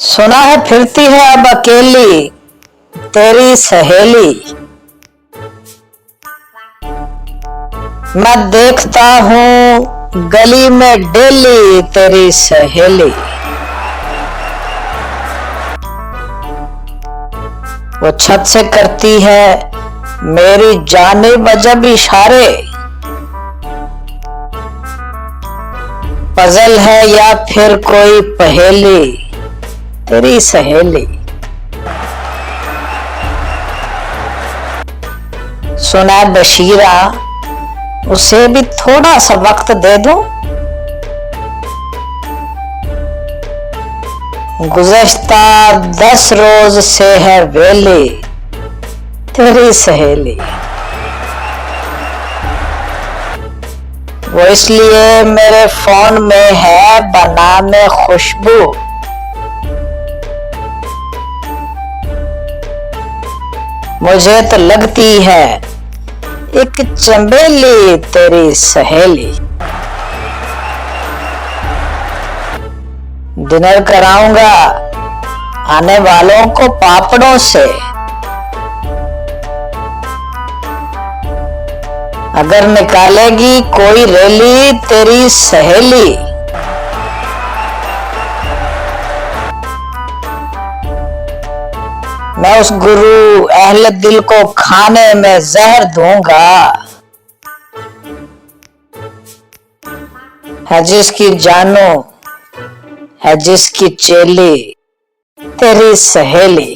सुना है फिरती है अब अकेली तेरी सहेली। मैं देखता हूँ गली में डेली तेरी सहेली। वो छत से करती है मेरी जानिब अजब इशारे। पजल है या फिर कोई पहेली तेरी सहेली। सुना बशीरा उसे भी थोड़ा सा वक्त दे दूं। गुज़श्ता 10 रोज से है वेली तेरी सहेली। वो इसलिए मेरे फोन में है बनाने खुशबू। मुझे तो लगती है एक चंबेली तेरी सहेली। डिनर कराऊंगा आने वालों को पापड़ों से। अगर निकालेगी कोई रैली तेरी सहेली। मैं उस गुरु अहले दिल को खाने में जहर दूंगा। है जिसकी जानो है जिसकी चेली तेरी सहेली।